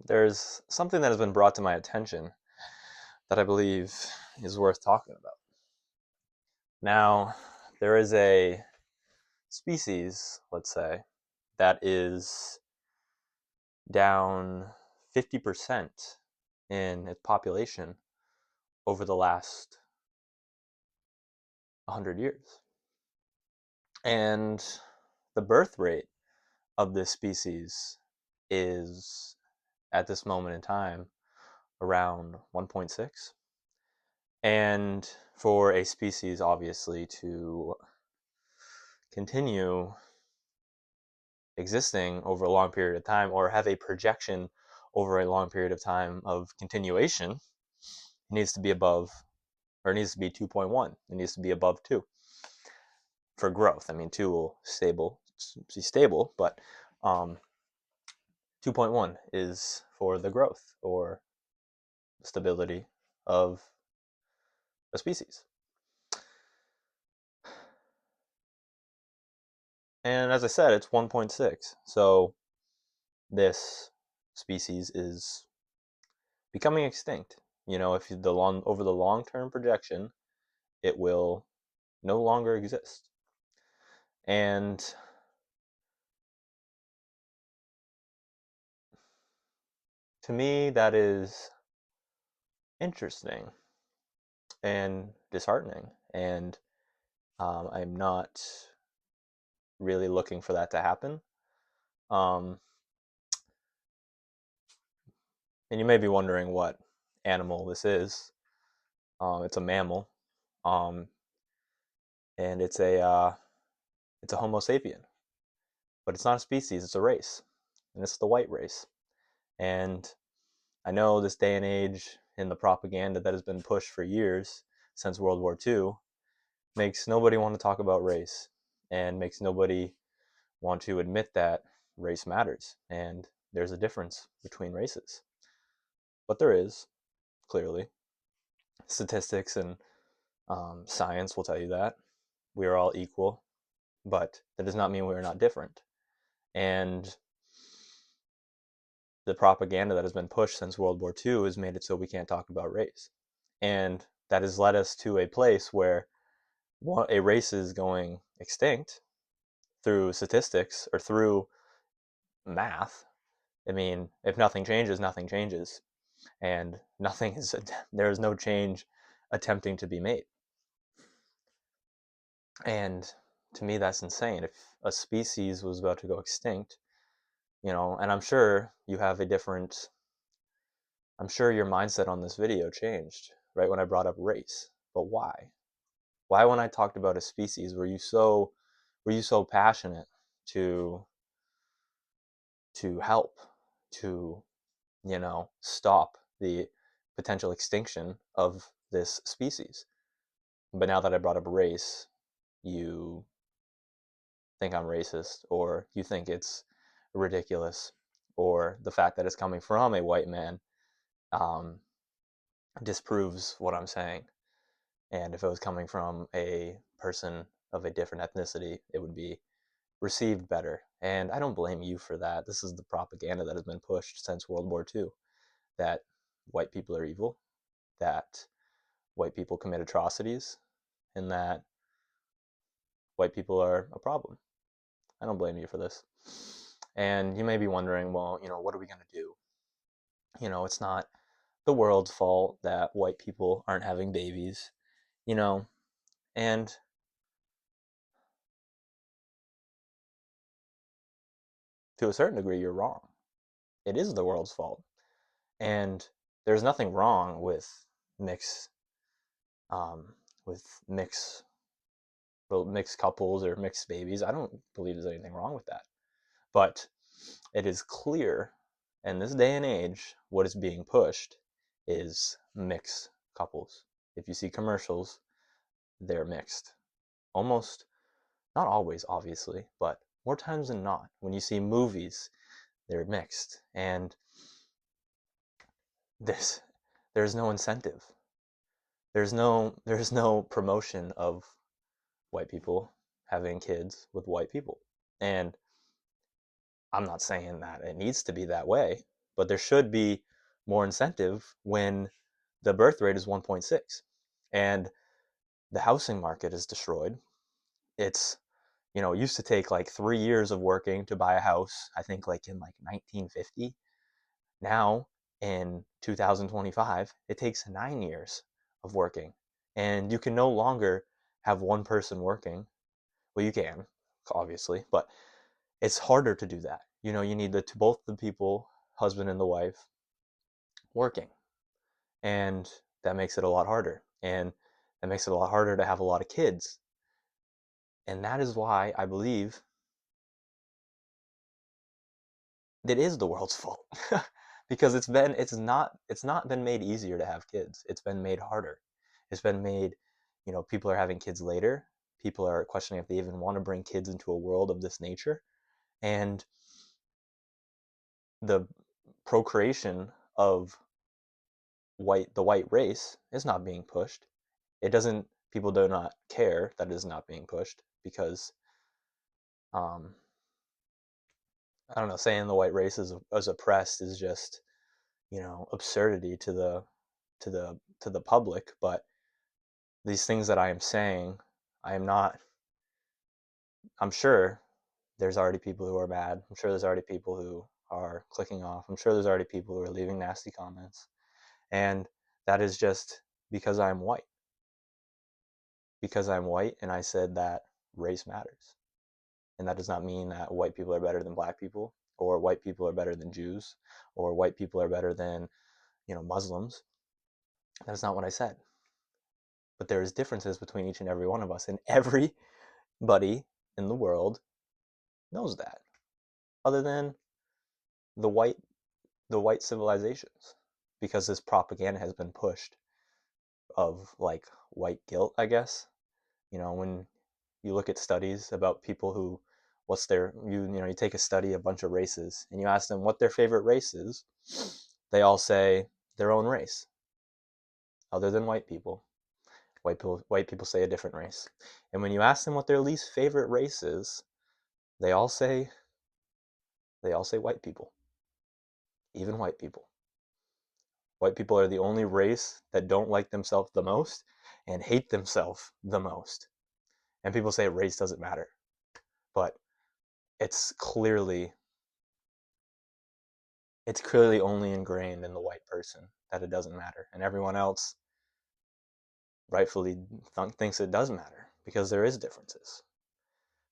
there's something that has been brought to my attention that I believe is worth talking about. Now, there is a species, let's say, that is down 50% in its population over the last 100 years. And the birth rate of this species is, at this moment in time, around 1.6. And for a species, obviously, to continue existing over a long period of time or have a projection over a long period of time of continuation, it needs to be above, or it needs to be 2.1. It needs to be above 2 for growth. I mean, 2 will be stable, but 2.1 is for the growth or stability of a species. And as I said, it's 1.6. So this species is becoming extinct. If the long over the long-term projection, it will no longer exist. And to me, that is interesting and disheartening. And I'm not really looking for that to happen. Um, and you may be wondering what animal this is. It's a mammal, um, and it's a Homo sapien, but it's not a species; it's a race, and it's the white race. And I know this day and age, in the propaganda that has been pushed for years since World War II, makes nobody want to talk about race, and makes nobody want to admit that race matters and there's a difference between races. But there is, clearly. Statistics and science will tell you that. We are all equal, but that does not mean we are not different. And the propaganda that has been pushed since World War II has made it so we can't talk about race. And that has led us to a place where a race is going extinct through statistics or through math. I mean, if nothing changes, nothing changes. And there is no change attempting to be made. And to me, that's insane. If a species was about to go extinct, and I'm sure your mindset on this video changed right when I brought up race. But why? Why, when I talked about a species, were you so passionate to help, to stop the potential extinction of this species? But now that I brought up race, you think I'm racist, or you think it's ridiculous, or the fact that it's coming from a white man um, disproves what I'm saying. And if it was coming from a person of a different ethnicity, it would be received better. And I don't blame you for that. This is the propaganda that has been pushed since World War II, that white people are evil, that white people commit atrocities, and that white people are a problem. I don't blame you for this. And you may be wondering, well, what are we going to do? It's not the world's fault that white people aren't having babies, you know, and to a certain degree, you're wrong. It is the world's fault. And there's nothing wrong mix, um, with mixed couples or mixed babies. I don't believe there's anything wrong with that. But it is clear in this day and age what is being pushed is mixed couples. If you see commercials, they're mixed. Almost, not always, obviously, but more times than not. When you see movies, they're mixed. And this there's no incentive. There's no promotion of white people having kids with white people. And I'm not saying that it needs to be that way, but there should be more incentive when the birth rate is 1.6 and the housing market is destroyed. It's, it used to take like 3 years of working to buy a house, I think like in like 1950. Now in 2025, it takes 9 years of working. And you can no longer have one person working. Well, you can, obviously, but it's harder to do that. You need both the people, husband and the wife, working. And that makes it a lot harder. And that makes it a lot harder to have a lot of kids. And that is why I believe it is the world's fault. Because it's not been made easier to have kids. It's been made harder. It's been made, people are having kids later. People are questioning if they even want to bring kids into a world of this nature. And the procreation of the white race is not being pushed. It doesn't People do not care that it is not being pushed because um I don't know, saying the white race is oppressed is just, absurdity to the public. But these things that I am saying, I am not I'm sure there's already people who are mad. I'm sure there's already people who are clicking off. I'm sure there's already people who are leaving nasty comments. And that is just because I'm white. Because I'm white and I said that race matters. And that does not mean that white people are better than black people, or white people are better than Jews, or white people are better than, Muslims. That's not what I said. But there is differences between each and every one of us, and everybody in the world knows that, other than the white the white civilizations, because this propaganda has been pushed of like white guilt, I guess. When you look at studies about people who, what's their you take a study a bunch of races and you ask them what their favorite race is, they all say their own race, other than white people. White people say a different race. And when you ask them what their least favorite race is, they all say white people. Even white people. White people are the only race that don't like themselves the most and hate themselves the most. And people say race doesn't matter. But it's clearly only ingrained in the white person that it doesn't matter. And everyone else rightfully thinks it does matter because there is differences.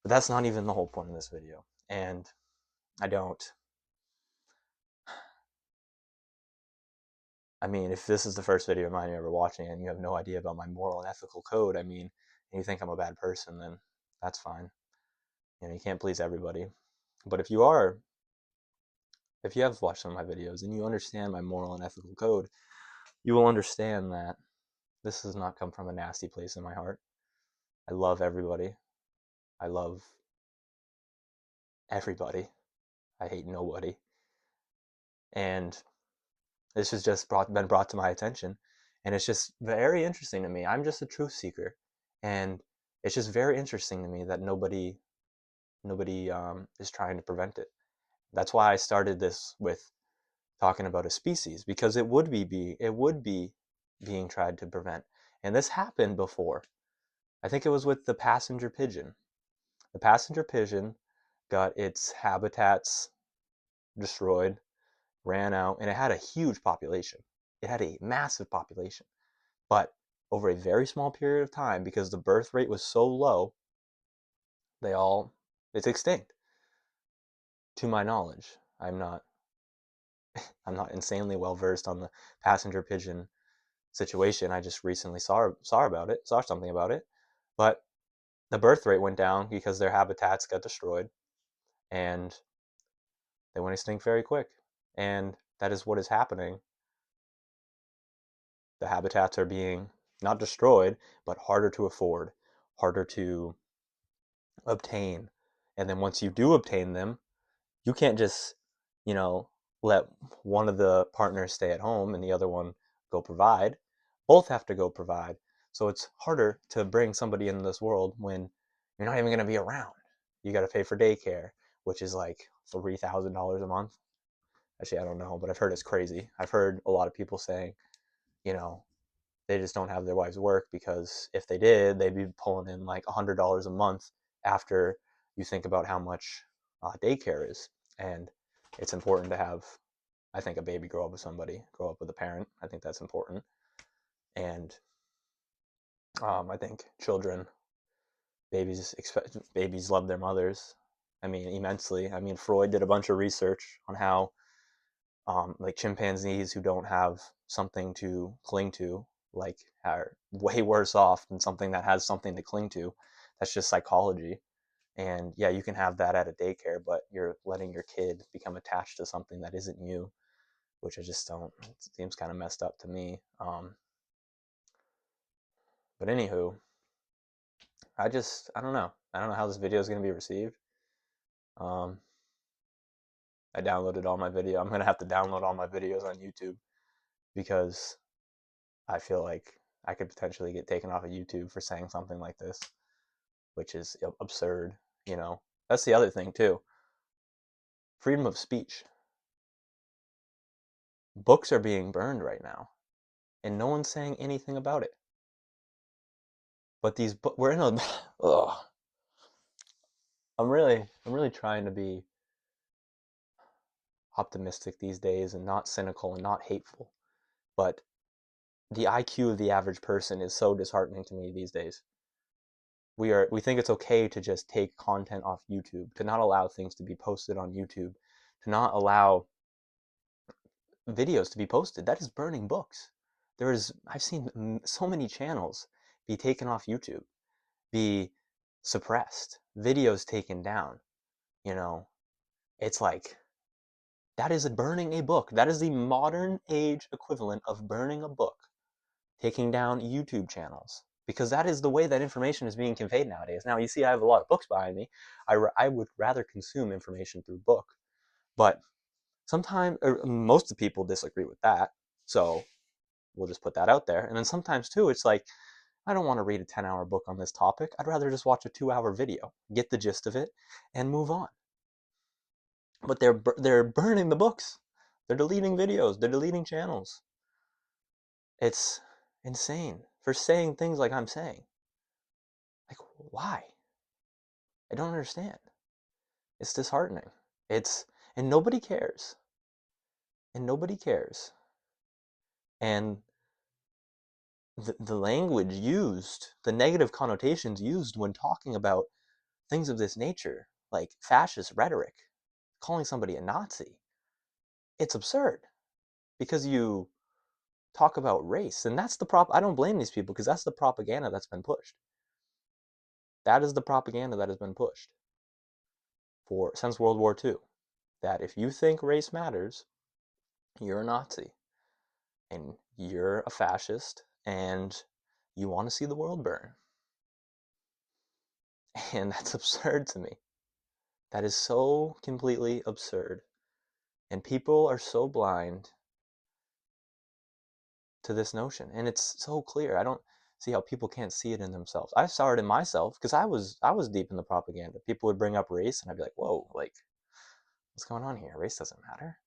But that's not even the whole point of this video. And if this is the first video of mine you're ever watching and you have no idea about my moral and ethical code, and you think I'm a bad person, then that's fine. You can't please everybody. But if you have watched some of my videos and you understand my moral and ethical code, you will understand that this does not come from a nasty place in my heart. I love everybody. I love everybody. I hate nobody. And this has just been brought to my attention. And it's just very interesting to me. I'm just a truth seeker. And it's just very interesting to me that nobody is trying to prevent it. That's why I started this with talking about a species, because it would be being tried to prevent. And this happened before. I think it was with the passenger pigeon. The passenger pigeon got its habitats destroyed, ran out, and it had a huge population. It had a massive population. But over a very small period of time, because the birth rate was so low, it's extinct. To my knowledge, I'm not insanely well versed on the passenger pigeon situation. I just recently saw something about it. But the birth rate went down because their habitats got destroyed and they went extinct very quick. And that is what is happening. The habitats are being not destroyed, but harder to afford, harder to obtain. And then once you do obtain them, you can't just, you know, let one of the partners stay at home and the other one go provide. Both have to go provide. So it's harder to bring somebody into this world when you're not even going to be around. You got to pay for daycare, which is like $3,000 a month. Actually, I don't know, but I've heard it's crazy. I've heard a lot of people saying, you know, they just don't have their wives work because if they did, they'd be pulling in like $100 a month after you think about how much daycare is. And it's important to have, I think, a baby grow up with somebody, grow up with a parent. I think that's important. And I think babies love their mothers. I mean, immensely. I mean, Freud did a bunch of research on how like chimpanzees who don't have something to cling to, like, are way worse off than something that has something to cling to. That's just psychology. And yeah, you can have that at a daycare, but you're letting your kid become attached to something that isn't you, which I just don't. It seems kind of messed up to me. But anywho, I don't know. I don't know how this video is going to be received. Um, I downloaded all my video. I'm gonna have to download all my videos on YouTube because I feel like I could potentially get taken off of YouTube for saying something like this, which is absurd. You know, that's the other thing too. Freedom of speech. Books are being burned right now, and no one's saying anything about it. But we're in a. Ugh. I'm really trying to be optimistic these days and not cynical and not hateful. But the IQ of the average person is so disheartening to me these days. We think it's okay to just take content off YouTube, to not allow things to be posted on YouTube, to not allow videos to be posted. That is burning books. I've seen so many channels be taken off YouTube, be suppressed, videos taken down. You know, it's like that is burning a book. That is the modern age equivalent of burning a book, taking down YouTube channels, because that is the way that information is being conveyed nowadays. Now, you see, I have a lot of books behind me. I would rather consume information through book, but sometimes, most of the people disagree with that. So we'll just put that out there. And then sometimes too, it's like, I don't want to read a 10-hour book on this topic. I'd rather just watch a 2-hour video, get the gist of it, and move on. But they're burning the books. They're deleting videos. They're deleting channels. It's insane for saying things like I'm saying. Like, why? I don't understand. It's disheartening. It's and nobody cares. And nobody cares. And the language used, the negative connotations used when talking about things of this nature, like fascist rhetoric, calling somebody a Nazi, it's absurd because you talk about race. And that's I don't blame these people because that's the propaganda that's been pushed. That is the propaganda that has been pushed since World War II. That if you think race matters, you're a Nazi and you're a fascist and you want to see the world burn. And that's absurd to me. That is so completely absurd. And people are so blind to this notion. And it's so clear. I don't see how people can't see it in themselves. I saw it in myself because I was deep in the propaganda. People would bring up race and I'd be like, whoa, like, what's going on here? Race doesn't matter.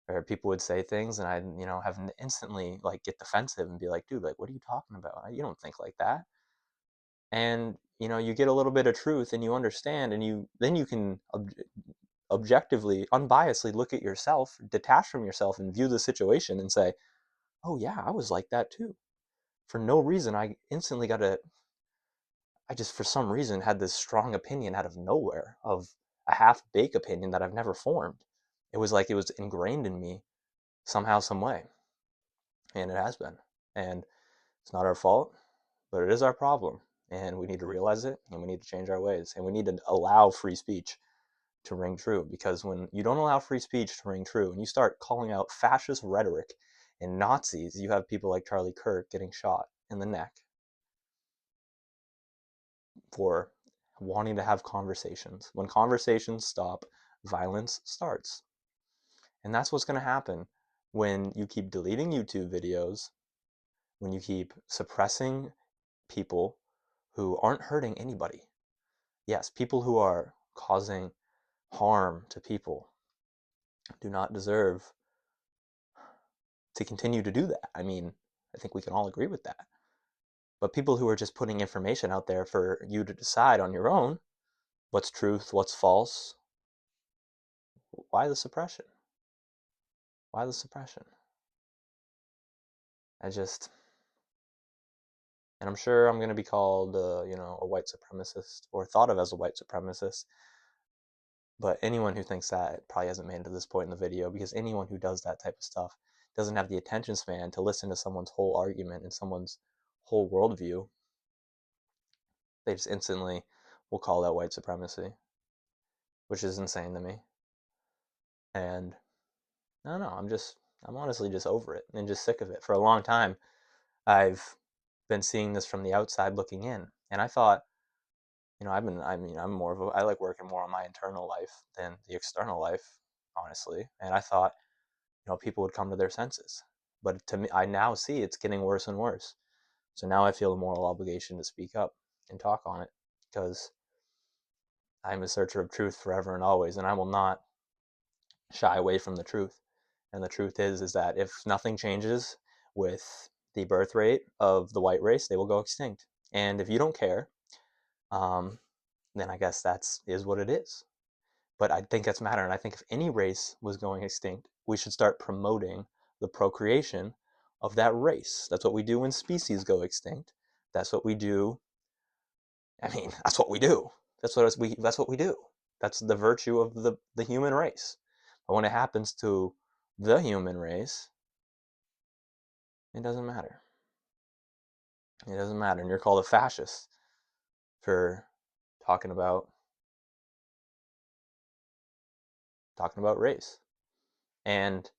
Or people would say things and I'd, have instantly like get defensive and be like, dude, like, what are you talking about? You don't think like that. And, you get a little bit of truth and you understand and then you can objectively, unbiasedly look at yourself, detach from yourself and view the situation and say, oh yeah, I was like that too. For no reason, I just for some reason had this strong opinion out of nowhere of a half-baked opinion that I've never formed. It was like it was ingrained in me somehow, some way. And it has been. And it's not our fault, but it is our problem. And we need to realize it and we need to change our ways. And we need to allow free speech to ring true, because when you don't allow free speech to ring true and you start calling out fascist rhetoric and Nazis, you have people like Charlie Kirk getting shot in the neck for wanting to have conversations. When conversations stop, violence starts. And that's what's going to happen when you keep deleting YouTube videos, when you keep suppressing people who aren't hurting anybody. Yes, people who are causing harm to people, do not deserve to continue to do that. I mean, I think we can all agree with that. But people who are just putting information out there for you to decide on your own what's truth, what's false, why the suppression? Why the suppression? And I'm sure I'm going to be called, a white supremacist or thought of as a white supremacist. But anyone who thinks that probably hasn't made it to this point in the video, because anyone who does that type of stuff doesn't have the attention span to listen to someone's whole argument and someone's whole worldview. They just instantly will call that white supremacy, which is insane to me. And I don't know, I'm honestly just over it and just sick of it. For a long time, I've been seeing this from the outside looking in, and I thought, I like working more on my internal life than the external life, honestly. And I thought, people would come to their senses. But to me, I now see it's getting worse and worse. So now I feel a moral obligation to speak up and talk on it, because I'm a searcher of truth forever and always, and I will not shy away from the truth. And the truth is that if nothing changes with the birth rate of the white race, they will go extinct. And if you don't care, then I guess is what it is. But I think that's matter. And I think if any race was going extinct, we should start promoting the procreation of that race. That's what we do when species go extinct. That's what we do. I mean, that's what we do. That's what we do. That's the virtue of the human race. But when it happens to the human race, it doesn't matter. It doesn't matter. And you're called a fascist for talking about race. And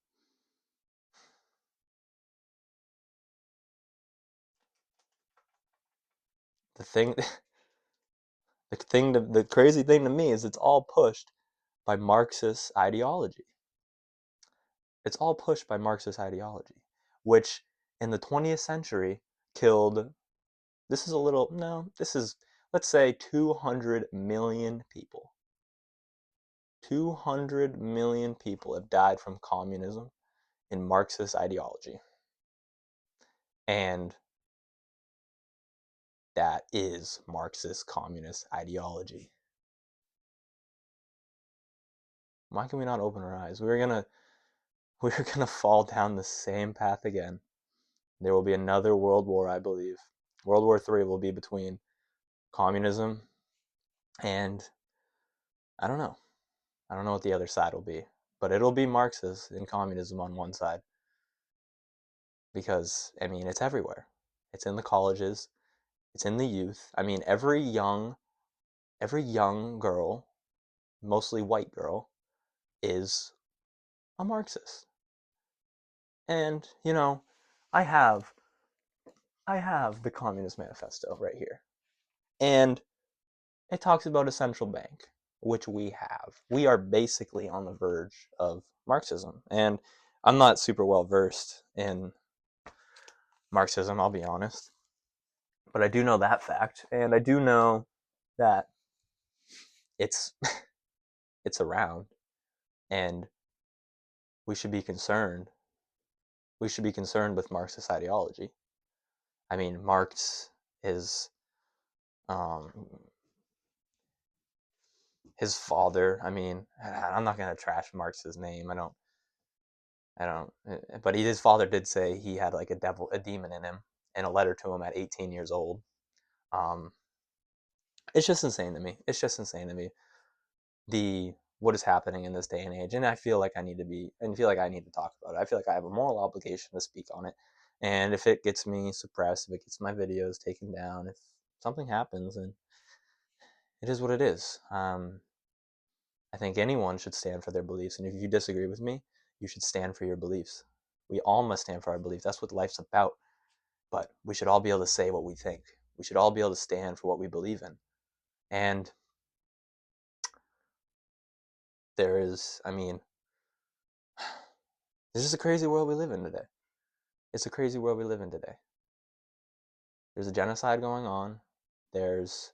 the thing the crazy thing to me is it's all pushed by Marxist ideology. It's all pushed by Marxist ideology, which in the 20th century killed, let's say 200 million people. 200 million people have died from communism in Marxist ideology. And that is Marxist communist ideology. Why can we not open our eyes? We're gonna fall down the same path again. There will be another world war, I believe. World War III will be between communism and I don't know. I don't know what the other side will be, but it'll be Marxist and communism on one side. Because, I mean, it's everywhere. It's in the colleges, it's in the youth. I mean, every young girl, mostly white girl, is a Marxist. And, I have the Communist Manifesto right here. And it talks about a central bank, which we have. We are basically on the verge of Marxism. And I'm not super well versed in Marxism, I'll be honest. But I do know that fact. And I do know that it's it's around, and we should be concerned. We should be concerned with Marxist ideology. I mean, Marx is his father. I mean, I'm not gonna trash Marx's name. I don't. But his father did say he had like a demon in him, in a letter to him at 18 years old. Um, it's just insane to me. It's just insane to me. What is happening in this day and age, and I feel like I need to talk about it. I feel like I have a moral obligation to speak on it, and if it gets me suppressed, if it gets my videos taken down, if something happens, and it is what it is. I think anyone should stand for their beliefs, and if you disagree with me, you should stand for your beliefs. We all must stand for our beliefs. That's what life's about. But we should all be able to say what we think. We should all be able to stand for what we believe in. And I mean, this is a crazy world we live in today. It's a crazy world we live in today. There's a genocide going on. There's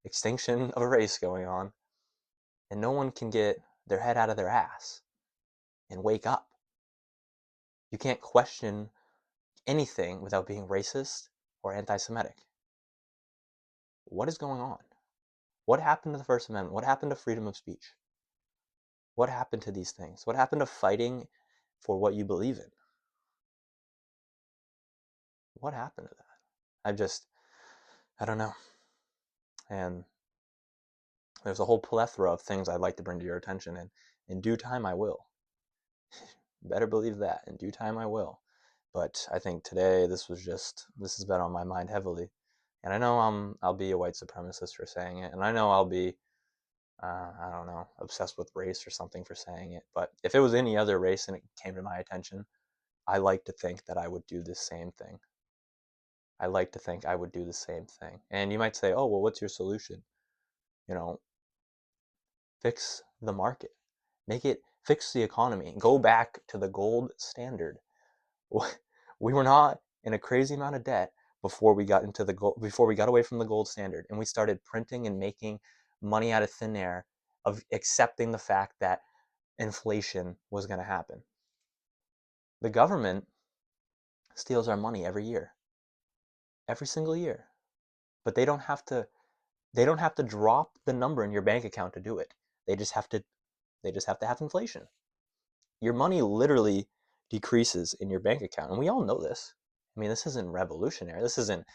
extinction of a race going on. And no one can get their head out of their ass and wake up. You can't question anything without being racist or anti-Semitic. What is going on? What happened to the First Amendment? What happened to freedom of speech? What happened to these things? What happened to fighting for what you believe in? What happened to that? I don't know. And there's a whole plethora of things I'd like to bring to your attention, and in due time I will. Better believe that. In due time I will. But I think today this has been on my mind heavily. And I know I'll be a white supremacist for saying it, and I know I'll be I don't know, obsessed with race or something for saying it. But if it was any other race and it came to my attention, I like to think that I would do the same thing. I like to think I would do the same thing. And you might say, oh, well, what's your solution? You know, fix the market, fix the economy, go back to the gold standard. We were not in a crazy amount of debt before we got away from the gold standard, and we started printing and making money out of thin air, of accepting the fact that inflation was going to happen. The government steals our money every year, every single year, but they don't have to drop the number in your bank account to do it. They just have to have inflation. Your money literally decreases in your bank account, and we all know this. I mean, this isn't revolutionary. This isn't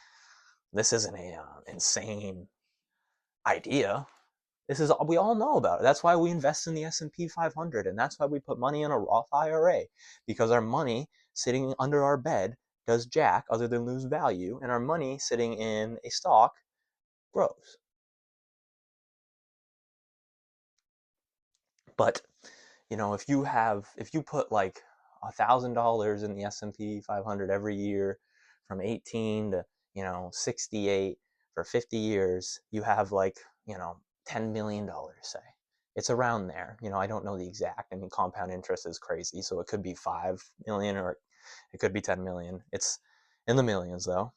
a insane idea. We all know about it. That's why we invest in the S&P 500, and that's why we put money in a Roth IRA, because our money sitting under our bed does jack other than lose value, and our money sitting in a stock grows. But if you put like $1,000 in the S&P 500 every year from 18 to 68 for 50 years, you have like $10 million, say. It's around there. I don't know the exact. I mean, compound interest is crazy, so it could be 5 million or it could be 10 million. It's in the millions though.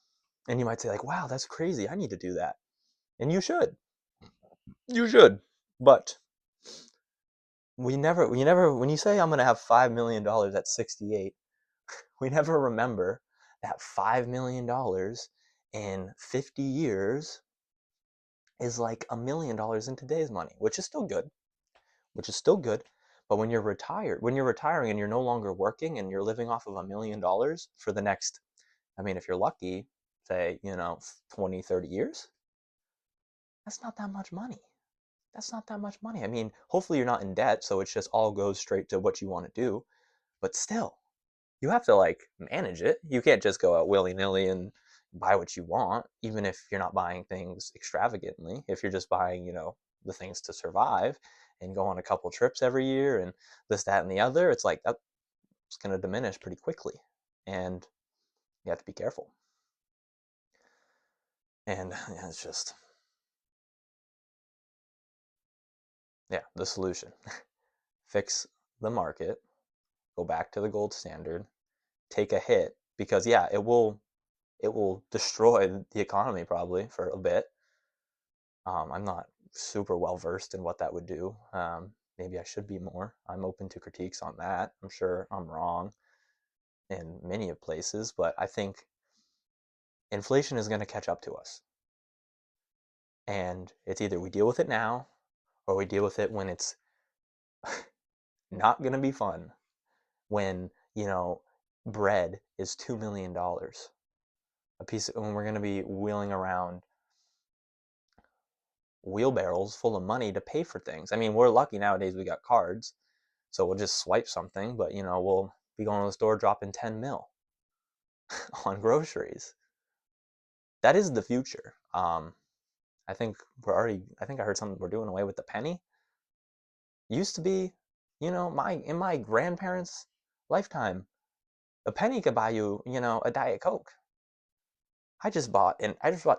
And you might say like, wow, that's crazy. I need to do that. And you should. You should. But when you say I'm going to have $5 million at 68, we never remember that $5 million in 50 years is like $1 million in today's money, which is still good. But when you're retiring and you're no longer working and you're living off of $1 million for the next, I mean, if you're lucky, say, 20, 30 years, that's not that much money. That's not that much money. I mean, hopefully you're not in debt, so it just all goes straight to what you want to do. But still, you have to like manage it. You can't just go out willy-nilly and buy what you want, even if you're not buying things extravagantly. If you're just buying, the things to survive and go on a couple trips every year and this, that, and the other, it's like that's going to diminish pretty quickly. And you have to be careful. And it's just, the solution. Fix the market, go back to the gold standard, take a hit, because it will destroy the economy probably for a bit. I'm not super well versed in what that would do. Maybe I should be more. I'm open to critiques on that. I'm sure I'm wrong in many of places, but I think inflation is going to catch up to us. And it's either we deal with it now or we deal with it when it's not going to be fun. When, bread is $2 million a piece, when we're going to be wheeling around wheelbarrows full of money to pay for things. I mean, we're lucky nowadays we got cards, so we'll just swipe something, but we'll be going to the store dropping 10 mil on groceries. That is the future. I think I heard something, we're doing away with the penny. Used to be, in my grandparents' lifetime, a penny could buy you, a Diet Coke. I just bought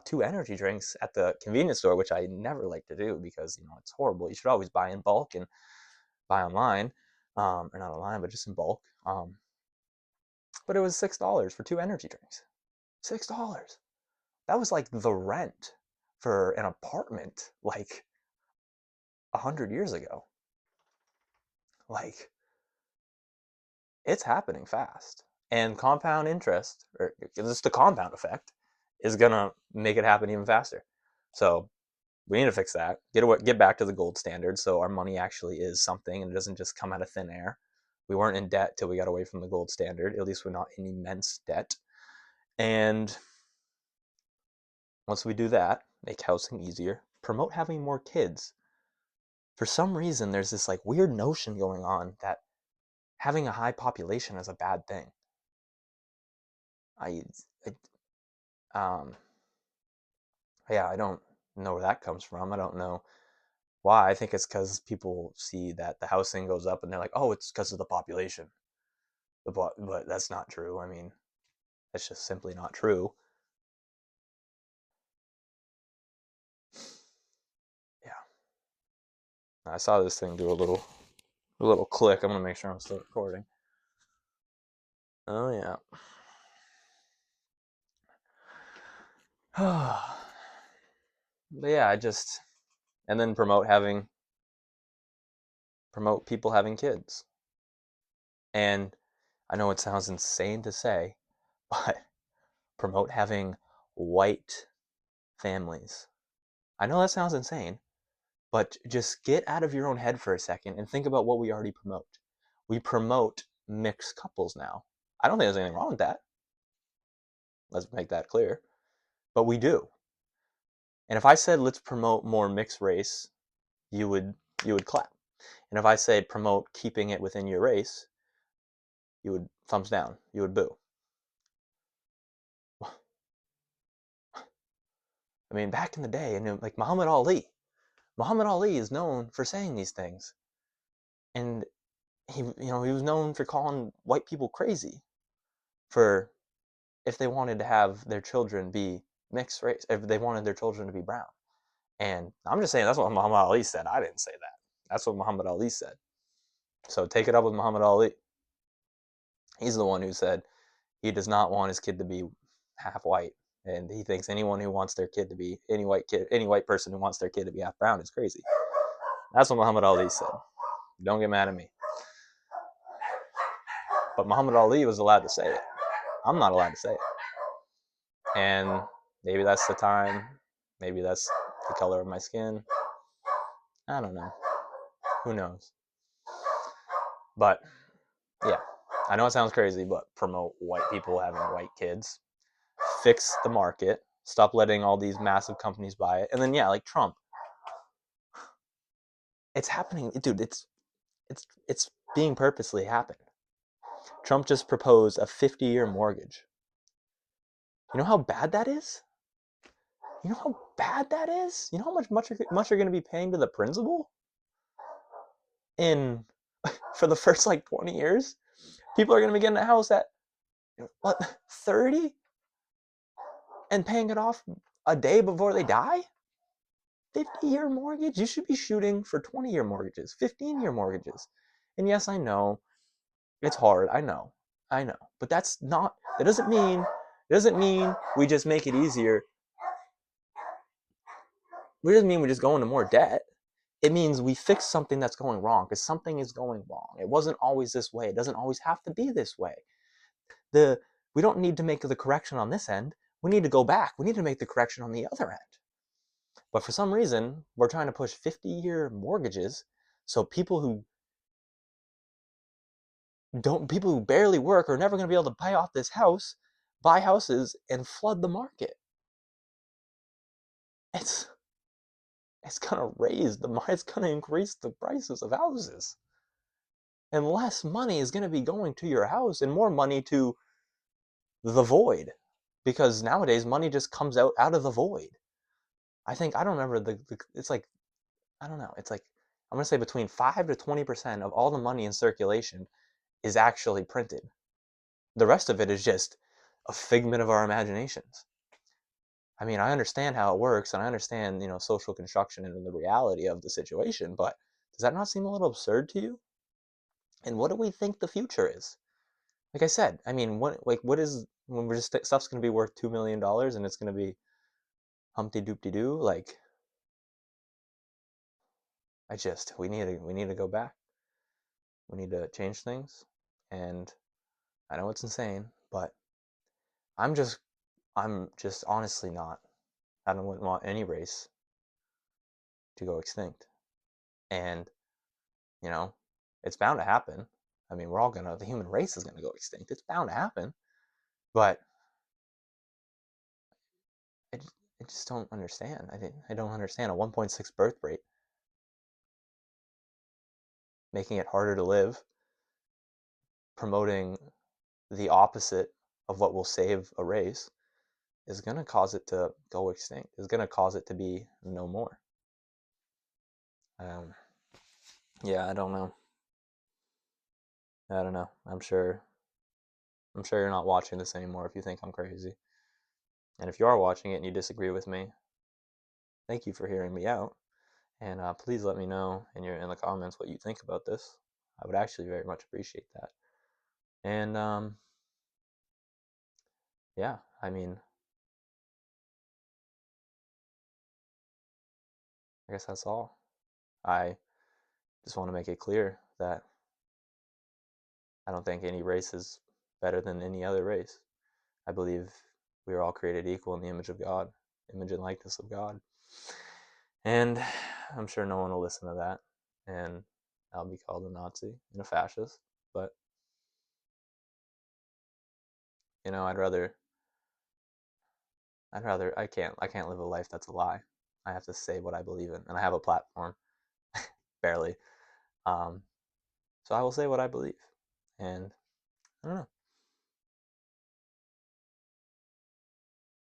2 energy drinks at the convenience store, which I never like to do because it's horrible. You should always buy in bulk and buy online, or not online, but just in bulk. But it was $6 for 2 energy drinks. $6. That was like the rent for an apartment like 100 years ago. Like, it's happening fast. And compound interest, or just the compound effect, is gonna make it happen even faster. So we need to fix that. Get back to the gold standard, so our money actually is something and it doesn't just come out of thin air. We weren't in debt till we got away from the gold standard. At least we're not in immense debt. And once we do that, make housing easier, promote having more kids. For some reason, there's this like weird notion going on that having a high population is a bad thing. I, um, yeah, I don't know where that comes from. I don't know why. I think it's because people see that the housing goes up and they're like, oh, it's because of the population. But that's not true. I mean, that's just simply not true. Yeah, I saw this thing do a little click. I'm gonna make sure I'm still recording. Oh yeah. But yeah, and then promote people having kids. And I know it sounds insane to say, but promote having white families. I know that sounds insane, but just get out of your own head for a second and think about what we already promote. We promote mixed couples now. I don't think there's anything wrong with that. Let's make that clear. But we do. And if I said let's promote more mixed race, you would clap. And if I say promote keeping it within your race, you would thumbs down. You would boo. I mean, back in the day, and like Muhammad Ali is known for saying these things, and he was known for calling white people crazy for if they wanted to have their children be mixed race, if they wanted their children to be brown. And I'm just saying that's what Muhammad Ali said. I didn't say that. That's what Muhammad Ali said. So take it up with Muhammad Ali. He's the one who said he does not want his kid to be half white, and he thinks anyone who wants their kid to be any white person who wants their kid to be half brown is crazy. That's what Muhammad Ali said. Don't get mad at me. But Muhammad Ali was allowed to say it. I'm not allowed to say it. And maybe that's the time. Maybe that's the color of my skin. I don't know. Who knows? But yeah, I know it sounds crazy, but promote white people having white kids. Fix the market. Stop letting all these massive companies buy it. And then yeah, like Trump. It's happening, dude. It's being purposely happened. Trump just proposed a 50-year mortgage. You know how bad that is? You know how bad that is? You know how much you're going to be paying to the principal in for the first like 20 years? People are going to be getting a house at what 30 and paying it off a day before they die? 50-year mortgage? You should be shooting for 20-year mortgages, 15-year mortgages. And yes, I know it's hard. I know. But that doesn't mean we just make it easier. It doesn't mean we just go into more debt. It means we fix something that's going wrong, because something is going wrong. It wasn't always this way. It doesn't always have to be this way. We don't need to make the correction on this end. We need to go back. We need to make the correction on the other end. But for some reason, we're trying to push 50-year mortgages so people who barely work are never going to be able to pay off this house, buy houses and flood the market. It's going to increase the prices of houses. And less money is going to be going to your house and more money to the void, because nowadays money just comes out of the void. I don't remember it's like, I don't know, it's like, I'm going to say between 5 to 20% of all the money in circulation is actually printed. The rest of it is just a figment of our imaginations. I mean, I understand how it works, and I understand, social construction and the reality of the situation, but does that not seem a little absurd to you? And what do we think the future is? Like I said, I mean, what is when stuff's going to be worth $2 million and it's going to be Humpty Doopty Doo? Like, we need to go back. We need to change things. And I know it's insane, but I'm just I'm just honestly not. I don't want any race to go extinct. And, you know, it's bound to happen. I mean, the human race is gonna go extinct. It's bound to happen. But I just, I just don't understand. I don't understand a 1.6 birth rate, making it harder to live, promoting the opposite of what will save a race is going to cause it to go extinct, is going to cause it to be no more. Um, yeah, I don't know. I don't know. I'm sure you're not watching this anymore if you think I'm crazy. And if you are watching it and you disagree with me, thank you for hearing me out. And please let me know in the comments what you think about this. I would actually very much appreciate that. And yeah, I mean, I guess that's all. I just want to make it clear that I don't think any race is better than any other race. I believe we are all created equal in the image of God, image and likeness of God. And I'm sure no one will listen to that, and I'll be called a Nazi and a fascist. But I can't live a life that's a lie. I have to say what I believe in, and I have a platform, barely. Um, so I will say what I believe, and I don't know.